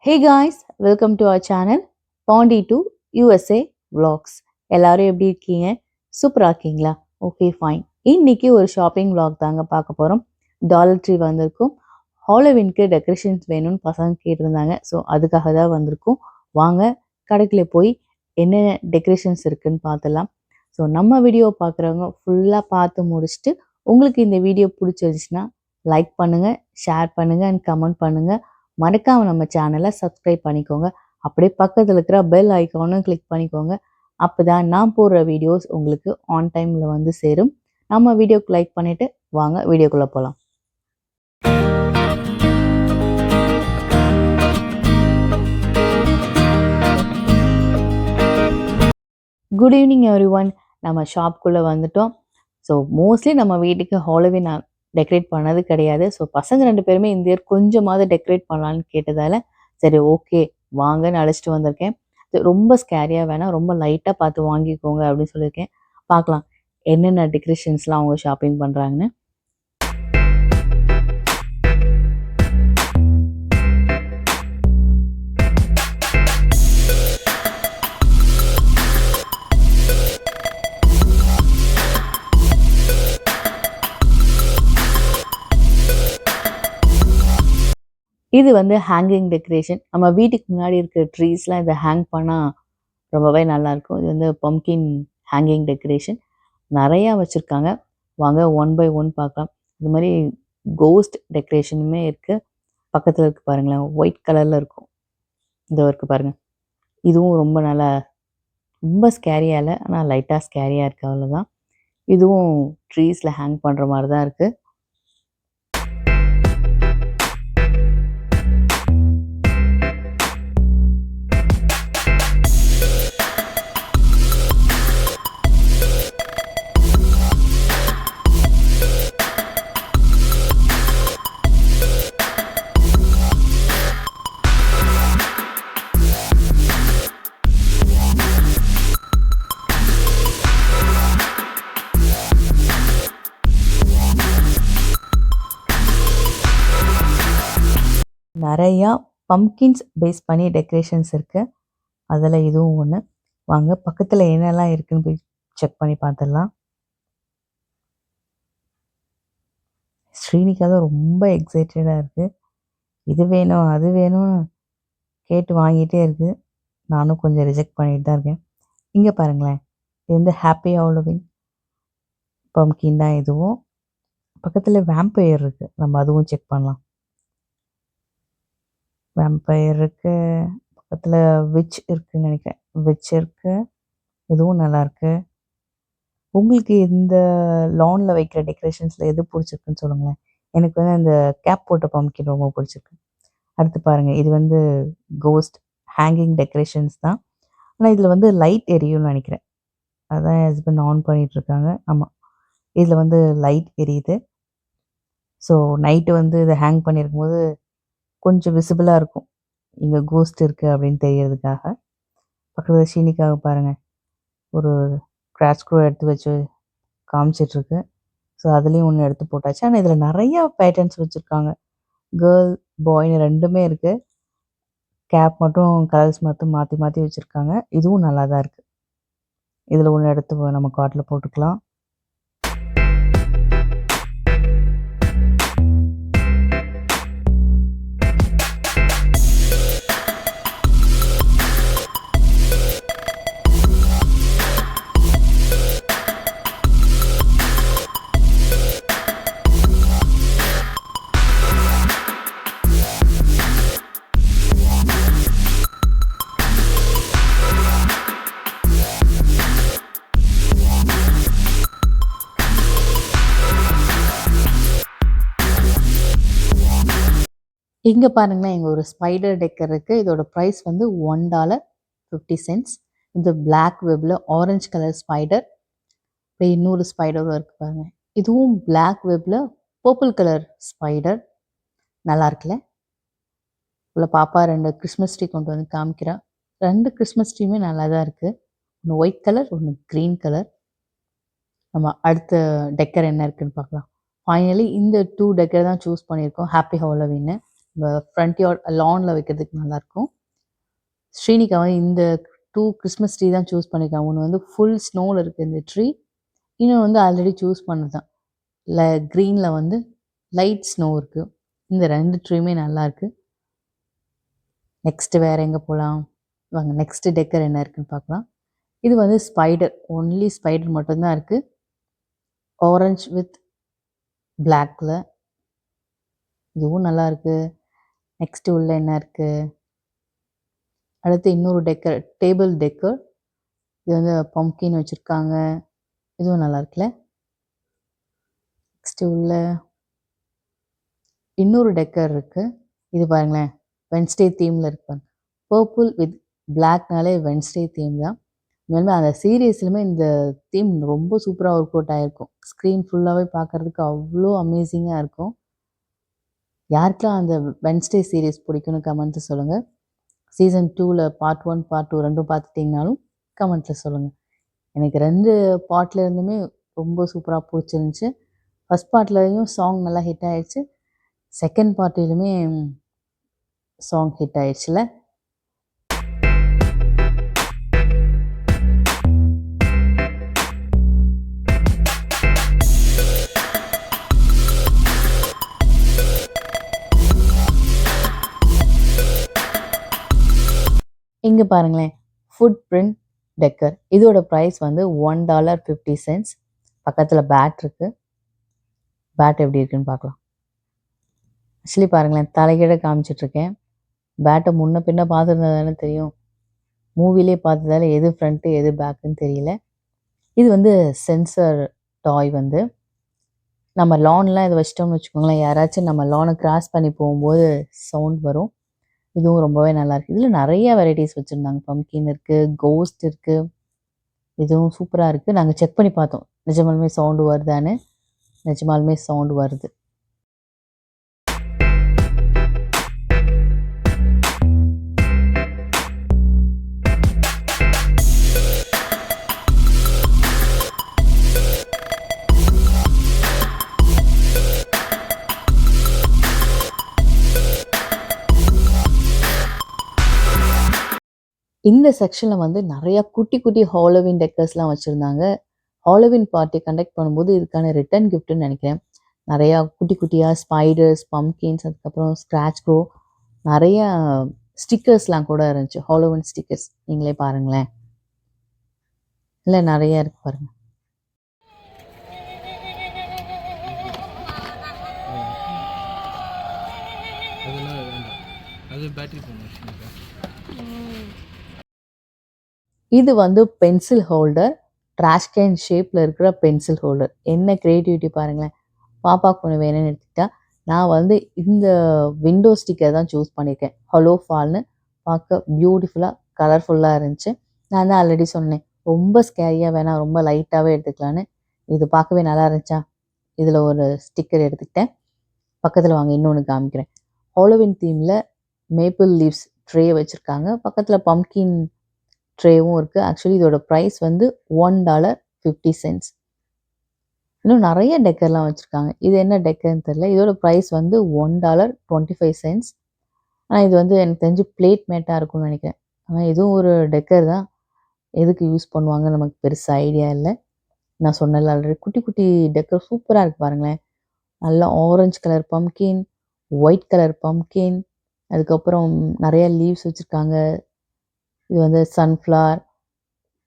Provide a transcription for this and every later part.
Hey guys, welcome to our channel Pondi to USA Vlogs. எல்லாரும் எப்படி இருக்கீங்க? சூப்பரா இருக்கீங்களா? Okay fine. இன்னைக்கு ஒரு ஷாப்பிங் vlog தாங்க பார்க்க போறோம். டாலர் ட்ரீ வந்திருக்கும். ஹாலோவின்க்கு டெக்கரேஷன்ஸ் வேணும்னு பசங்க கேட்டிருந்தாங்க. ஸோ அதுக்காக தான் வந்திருக்கும். வாங்க கடைக்குள்ள போய் என்னென்ன டெக்கரேஷன்ஸ் இருக்குன்னு பார்த்துலாம். ஸோ நம்ம வீடியோ பார்க்குறவங்க ஃபுல்லாக பார்த்து முடிச்சுட்டு உங்களுக்கு இந்த வீடியோ பிடிச்சிருந்துச்சுன்னா லைக் பண்ணுங்கள், ஷேர் பண்ணுங்கள் அண்ட் கமெண்ட் பண்ணுங்கள். மறக்காம நம்ம சேனலை சப்ஸ்கிரைப் பண்ணிக்கோங்க. அப்படியே பக்கத்தில் இருக்கிற பெல் ஐக்கானும் கிளிக் பண்ணிக்கோங்க. அப்போ தான் நான் போடுற வீடியோஸ் உங்களுக்கு ஆன் டைமில் வந்து சேரும். நம்ம வீடியோக்கு லைக் பண்ணிவிட்டு வாங்க வீடியோக்குள்ளே போகலாம். Good evening every one. நம்ம ஷாப்குள்ளே வந்துட்டோம். ஸோ மோஸ்ட்லி நம்ம வீட்டுக்கு ஹாலோவின் டெக்கரேட் பண்ணது கிடையாது. ஸோ பசங்க 2 பேருமே இந்த இயர் கொஞ்சமாவது டெக்கரேட் பண்ணலான்னு கேட்டதால் சரி ஓகே வாங்கன்னு அழைச்சிட்டு வந்திருக்கேன். ரொம்ப ஸ்கேரியாக வேணாம், ரொம்ப லைட்டாக பார்த்து வாங்கிக்கோங்க அப்படின்னு சொல்லியிருக்கேன். பார்க்கலாம் என்னென்ன டெக்கரேஷன்ஸ்லாம் அவங்க ஷாப்பிங் பண்ணுறாங்கன்னு. இது வந்து ஹேங்கிங் டெக்கரேஷன். நம்ம வீட்டுக்கு முன்னாடி இருக்கிற ட்ரீஸ்லாம் இதை ஹேங் பண்ணால் ரொம்பவே நல்லாயிருக்கும். இது வந்து பம்கின் ஹேங்கிங் டெக்கரேஷன் நிறையா வச்சுருக்காங்க. வாங்க ஒன் பை ஒன் பார்க்கலாம். இது மாதிரி கோஸ்ட் டெக்கரேஷனுமே இருக்குது. பக்கத்தில் இருக்குது பாருங்களேன், ஒயிட் கலரில் இருக்கும். இதோ இருக்குது பாருங்கள். இதுவும் ரொம்ப நல்லா, ரொம்ப ஸ்கேரியாக இல்லை, ஆனால் லைட்டாக ஸ்கேரியாக இருக்குது, அவ்வளோதான். இதுவும் ட்ரீஸில் ஹேங் பண்ணுற மாதிரி தான் இருக்குது. நிறையா பம்கின்ஸ் பேஸ் பண்ணி டெக்கரேஷன்ஸ் இருக்குது. அதில் இதுவும் ஒன்று. வாங்க பக்கத்தில் என்னெல்லாம் இருக்குதுன்னு போய் செக் பண்ணி பார்த்துடலாம். ஸ்ரீனிகா தான் ரொம்ப எக்ஸைட்டடாக இருக்குது. இது வேணும் அது வேணும்னு கேட்டு வாங்கிட்டே இருக்குது. நானும் கொஞ்சம் ரிஜெக்ட் பண்ணிட்டு தான் இருக்கேன். இங்கே பாருங்களேன், இது வந்து ஹாப்பி ஹாலோவின் பம்கின் தான். இதுவும் பக்கத்தில் வேம்பயர் இருக்குது, நம்ம அதுவும் செக் பண்ணலாம். வேம்பயர் இருக்குது, பக்கத்தில் விச் இருக்குதுன்னு நினைக்கிறேன், விச் இருக்குது. இதுவும் நல்லாயிருக்கு. உங்களுக்கு இந்த லானில் வைக்கிற டெக்கரேஷன்ஸில் எது பிடிச்சிருக்குன்னு சொல்லுங்களேன். எனக்கு வந்து அந்த கேப் போட்ட பம்கின் ரொம்ப பிடிச்சிருக்கு. அடுத்து பாருங்கள், இது வந்து கோஸ்ட் ஹேங்கிங் டெக்கரேஷன்ஸ் தான். ஆனால் இதில் வந்து லைட் எரியும்னு நினைக்கிறேன். அதான் என் ஹஸ்பண்ட் ஆன் பண்ணிகிட்ருக்காங்க. ஆமாம், இதில் வந்து லைட் எரியுது. ஸோ நைட்டு வந்து இதை ஹேங் பண்ணியிருக்கும்போது கொஞ்சம் விசிபிளாக இருக்கும், இங்கே கோஸ்ட் இருக்குது அப்படின்னு தெரியறதுக்காக. பக்கத்தில் ஷீனிக்காக பாருங்கள், ஒரு கிராச் ஸ்க்ரூ எடுத்து வச்சு காமிச்சிட்ருக்கு. ஸோ அதுலேயும் ஒன்று எடுத்து போட்டாச்சு. ஆனால் இதில் நிறையா பேட்டர்ன்ஸ் வச்சுருக்காங்க. கேர்ள் பாய்னு ரெண்டுமே இருக்குது. கேப் மட்டும் கலர்ஸ் மட்டும் மாற்றி மாற்றி வச்சுருக்காங்க. இதுவும் நல்லா தான் இருக்குது. இதில் ஒன்று எடுத்து நம்ம கார்ட்டில் போட்டுக்கலாம். இங்கே பாருங்களேன், இங்கே ஒரு ஸ்பைடர் டெக்கர் இருக்குது. இதோட ப்ரைஸ் வந்து $1.50. இது பிளாக் வெப்பில் ஆரஞ்சு கலர் ஸ்பைடர். இப்போ இன்னொரு ஸ்பைடரும் இருக்குது பாருங்கள். இதுவும் பிளாக் வெப்பில் பர்பிள் கலர் ஸ்பைடர். நல்லா இருக்குல்ல? உள்ள பாப்பா 2 கிறிஸ்மஸ் ட்ரீ கொண்டு வந்து காமிக்கிறா. 2 கிறிஸ்மஸ் ட்ரீயுமே நல்லா தான் இருக்குது. ஒன்று ஒயிட் கலர், ஒன்று க்ரீன் கலர். நம்ம அடுத்த டெக்கர் என்ன இருக்குதுன்னு பார்க்கலாம். ஃபைனலி இந்த 2 டெக்கர் தான் சூஸ் பண்ணியிருக்கோம், ஹாப்பி ஹாலோவின்னு. ஃப்ரண்ட் யார்ட் லான்ல வைக்கிறதுக்கு நல்லாயிருக்கும். ஸ்ரீனிகா வந்து இந்த 2 கிறிஸ்மஸ் ட்ரீ தான் சூஸ் பண்ணியிருக்காங்க. ஒண்ணு வந்து ஃபுல் ஸ்னோல இருக்கு இந்த ட்ரீ. இன்னொன்னு வந்து ஆல்ரெடி சூஸ் பண்ணது தான். கிரீன்ல வந்து லைட் ஸ்னோ இருக்கு. இந்த 2 ட்ரீயுமே நல்லாயிருக்கு. நெக்ஸ்ட் வேற எங்க போலாம்? வாங்க நெக்ஸ்ட் டெக்கர் என்ன இருக்குன்னு பார்க்கலாம். இது வந்து ஸ்பைடர். ஒன்லி ஸ்பைடர் மட்டும் தான் இருக்கு. ஆரஞ்ச் வித் பிளாக்ல. இதுவும் நல்லாயிருக்கு. நெக்ஸ்ட் உள்ள என்ன இருக்கு? அடுத்து இன்னொரு டெக்கர், டேபிள் டெக்கர். இது வந்து பம்ப்கின் வச்சிருக்காங்க. இதுவும் நல்லா இருக்குல்ல. நெக்ஸ்ட் உள்ள இன்னொரு டெக்கர் இருக்கு. இது பாருங்களேன், வென்ஸ்டே தீம்ல இருக்கு பாருங்க. பர்பிள் வித் பிளாக்னாலே வென்ஸ்டே தீம் தான். உண்மையிலுமே அந்த சீரியஸ்லுமே இந்த தீம் ரொம்ப சூப்பராக ஒர்க் அவுட் ஆகிருக்கும். ஸ்க்ரீன் ஃபுல்லாகவே பார்க்குறதுக்கு அவ்வளோ அமேசிங்காக இருக்கும். யாருக்கெல்லாம் அந்த வென்ஸ்டே சீரீஸ் பிடிக்கும்னு கமெண்ட்ஸில் சொல்லுங்கள். சீசன் 2ல் பார்ட் 1 பார்ட் 2 ரெண்டும் பார்த்துட்டிங்கனாலும் கமெண்ட்டில் சொல்லுங்கள். எனக்கு 2 பார்ட்ல இருந்துமே ரொம்ப சூப்பராக பிடிச்சிருந்துச்சி. ஃபஸ்ட் பார்ட்லேயும் சாங் நல்லா ஹிட் ஆகிடுச்சு. செகண்ட் பார்ட்டிலுமே சாங் ஹிட் ஆகிடுச்சுல. இங்கே பாருங்களேன், ஃபுட் பிரிண்ட் டெக்கர். இதோட ப்ரைஸ் வந்து $1.50. பக்கத்தில் பேட் இருக்குது. பேட் எப்படி இருக்குன்னு பார்க்கலாம். ஆக்சுவலி பாருங்களேன், தலைகீழ காமிச்சிட்ருக்கேன். பேட்டை முன்ன பின்ன பார்த்துருந்தா தானே தெரியும். மூவிலே பார்த்ததால எது ஃப்ரண்ட்டு எது பேக்குன்னு தெரியல. இது வந்து சென்சர் டாய் வந்து நம்ம லான்லாம் இதை வச்சிட்டோம்னு வச்சுக்கோங்களேன், யாராச்சும் நம்ம லானை கிராஸ் பண்ணி போகும்போது சவுண்ட் வரும். இதுவும் ரொம்பவே நல்லாயிருக்கு. இதில் நிறைய வெரைட்டிஸ் வச்சுருந்தாங்க. பம்ப்கின் இருக்குது, கோஸ்ட் இருக்குது. இதுவும் சூப்பராக இருக்குது. நாங்கள் செக் பண்ணி பார்த்தோம் நிஜமாலுமே சவுண்டு வருதான்னு. நிஜமாலுமே சவுண்டு வருது. இந்த செக்ஷனில் வந்து நிறையா குட்டி குட்டி ஹாலோவின் டெக்கர்ஸ்லாம் வச்சுருந்தாங்க. ஹாலோவின் பார்ட்டி கண்டக்ட் பண்ணும்போது இதுக்கான ரிட்டர்ன் கிஃப்ட்டுன்னு நினைக்கிறேன். நிறையா குட்டி குட்டியாக ஸ்பைடர்ஸ், பம்ப்கின்ஸ், அதுக்கப்புறம் ஸ்க்ராட்ச் க்ரோ, நிறையா ஸ்டிக்கர்ஸ்லாம் கூட இருந்துச்சு. ஹாலோவின் ஸ்டிக்கர்ஸ் நீங்களே பாருங்களேன். இல்லை நிறையா இருக்குது பாருங்கள். இது வந்து பென்சில் ஹோல்டர். ட்ராஷ் கேன் ஷேப்பில் இருக்கிற பென்சில் ஹோல்டர். என்ன க்ரியேட்டிவிட்டி பாருங்களேன். பாப்பாவுக்கு ஒன்று வேணும்னு எடுத்துக்கிட்டா, நான் வந்து இந்த விண்டோ ஸ்டிக்கர் தான் சூஸ் பண்ணியிருக்கேன். ஹலோ ஃபால்னு. பார்க்க பியூட்டிஃபுல்லாக கலர்ஃபுல்லாக இருந்துச்சு. நான் தான் ஆல்ரெடி சொன்னேன், ரொம்ப ஸ்கேரியாக வேணாம், ரொம்ப லைட்டாகவே எடுத்துக்கலான்னு. இது பார்க்கவே நல்லா இருந்துச்சா, இதில் ஒரு ஸ்டிக்கர் எடுத்துக்கிட்டேன். பக்கத்தில் வாங்க இன்னொன்று காமிக்கிறேன். ஹாலோவின் தீமில் மேப்பிள் லீவ்ஸ் ட்ரே வச்சுருக்காங்க. பக்கத்தில் பம்ப்கின் ட்ரேவும் இருக்குது. ஆக்சுவலி இதோட ப்ரைஸ் வந்து $1.50. இன்னும் நிறைய டெக்கர்லாம் வச்சுருக்காங்க. இது என்ன டெக்கர்னு தெரில. இதோட ப்ரைஸ் வந்து $1.25. ஆனால் இது வந்து எனக்கு தெரிஞ்சு பிளேட் மேட்டாக இருக்கும்னு நினைக்கிறேன். ஆனால் இதுவும் ஒரு டெக்கர் தான். எதுக்கு யூஸ் பண்ணுவாங்க நமக்கு பெருசாக ஐடியா இல்லை. நான் சொன்னல ஆல்ரெடி குட்டி குட்டி டெக்கர் சூப்பராக இருக்குது பாருங்களேன். நல்லா orange colour pumpkin, white colour pumpkin, அதுக்கப்புறம் நிறைய லீவ்ஸ் வச்சுருக்காங்க. இது வந்து சன்ஃப்ளவர்.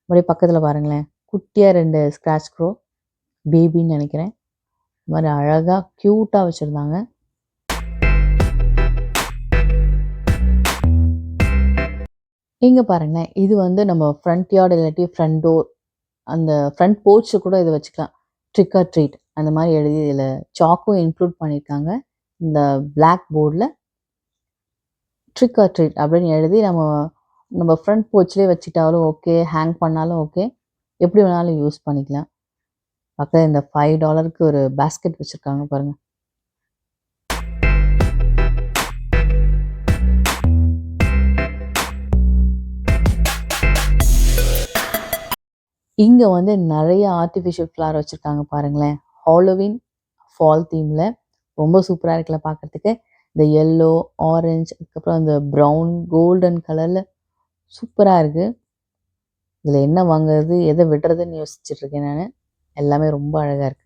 அப்படியே பக்கத்தில் பாருங்களேன், குட்டியாக 2 ஸ்க்ராட்ச் க்ரோ, பேபின்னு நினைக்கிறேன். இது மாதிரி அழகாக க்யூட்டாக வச்சுருந்தாங்க. இங்கே பாருங்களேன், இது வந்து நம்ம ஃப்ரண்ட் யார்டு இல்லாட்டி ஃப்ரண்ட் டோர், அந்த ஃப்ரண்ட் போர்ச்சு கூட இதை வச்சுக்கலாம். ட்ரிக் ஆர் ட்ரீட் அந்த மாதிரி எழுதி இதில் சாக்கும் இன்க்ளூட் பண்ணியிருக்காங்க. இந்த பிளாக் போர்டில் ட்ரிக் ஆர் ட்ரீட் அப்படின்னு எழுதி நம்ம ஃப்ரண்ட் போர்ச்லேயே வச்சுட்டாலும் ஓகே, ஹேங் பண்ணாலும் ஓகே, எப்படி வேணாலும் யூஸ் பண்ணிக்கலாம். பக்கத்தில் இந்த $5க்கு ஒரு பேஸ்கெட் வச்சுருக்காங்க பாருங்கள். இங்கே வந்து நிறைய ஆர்டிஃபிஷியல் ஃப்ளவர் வச்சுருக்காங்க பாருங்களேன். ஹாலோவின் ஃபால் தீமில் ரொம்ப சூப்பராக இருக்குல்ல பார்க்குறதுக்கு. இந்த எல்லோ, ஆரஞ்ச் அதுக்கப்புறம் அந்த ப்ரவுன், கோல்டன் கலரில் சூப்பராக இருக்குது. இதில் என்ன வாங்குறது எதை விடுறதுன்னு யோசிச்சுட்ருக்கேன் நான். எல்லாமே ரொம்ப அழகாக இருக்குது.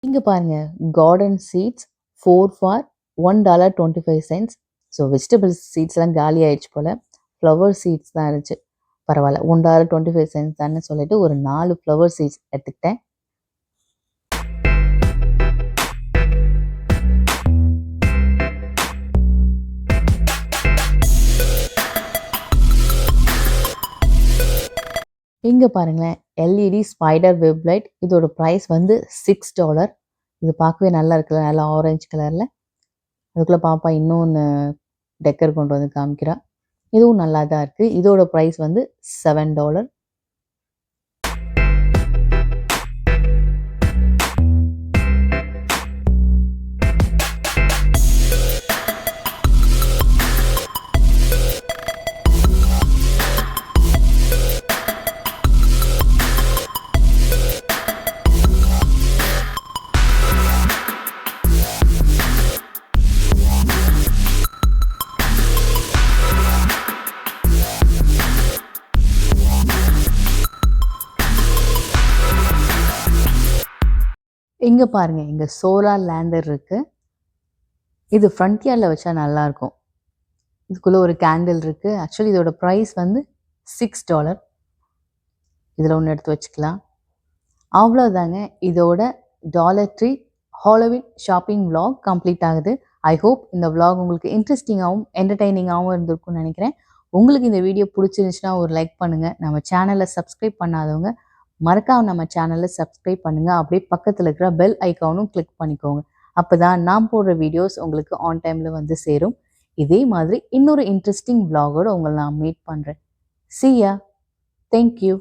இங்கே பாருங்கள், garden seeds 4 for $1.25. So vegetables சீட்ஸ்லாம் காலி ஆயிடுச்சு போல். ஃப்ளவர் சீட்ஸ் தான் இருந்துச்சு. பரவாயில்ல, $1.25 தானே சொல்லிட்டு ஒரு 4 ஃப்ளவர் சீட்ஸ் எடுத்துக்கிட்டேன். இங்கே பாருங்களேன், எல்இடி ஸ்பைடர் வெப் லைட். இதோட ப்ரைஸ் வந்து $6. இது பார்க்கவே நல்லா இருக்குல்ல, நல்லா ஆரஞ்சு கலரில். அதுக்குள்ளே பாப்பா இன்னொன்று டெக்கர் கொண்டு வந்து காமிக்கிறா. இதுவும் நல்லா தான் இருக்குது. இதோட ப்ரைஸ் வந்து $7. இங்கே பாருங்கள், இங்கே சோலார் லேண்டர் இருக்குது. இது ஃப்ரண்ட் யார்டில் வச்சா நல்லாயிருக்கும். இதுக்குள்ளே ஒரு கேண்டில் இருக்குது. ஆக்சுவலி இதோட ப்ரைஸ் வந்து $6. இதில் ஒன்று எடுத்து வச்சுக்கலாம். அவ்வளோதாங்க, இதோட dollar tree Halloween shopping vlog complete ஆகுது. ஐ ஹோப் இந்த விலாக் உங்களுக்கு இன்ட்ரெஸ்டிங்காகவும் என்டர்டெய்னிங்காகவும் இருந்திருக்கும்னு நினைக்கிறேன். உங்களுக்கு இந்த வீடியோ பிடிச்சிருந்துச்சுன்னா ஒரு லைக் பண்ணுங்கள். நம்ம சேனலை சப்ஸ்கிரைப் பண்ணாதவங்க மறக்காம நம்ம சேனலை சப்ஸ்கிரைப் பண்ணுங்கள். அப்படியே பக்கத்தில் இருக்கிற பெல் ஐக்கானும் கிளிக் பண்ணிக்கோங்க. அப்போ தான் நான் போடுற வீடியோஸ் உங்களுக்கு ஆன் டைமில் வந்து சேரும். இதே மாதிரி இன்னொரு இன்ட்ரெஸ்டிங் விலாகோடு உங்களை நான் மீட் பண்ணுறேன். See ya. Thank you.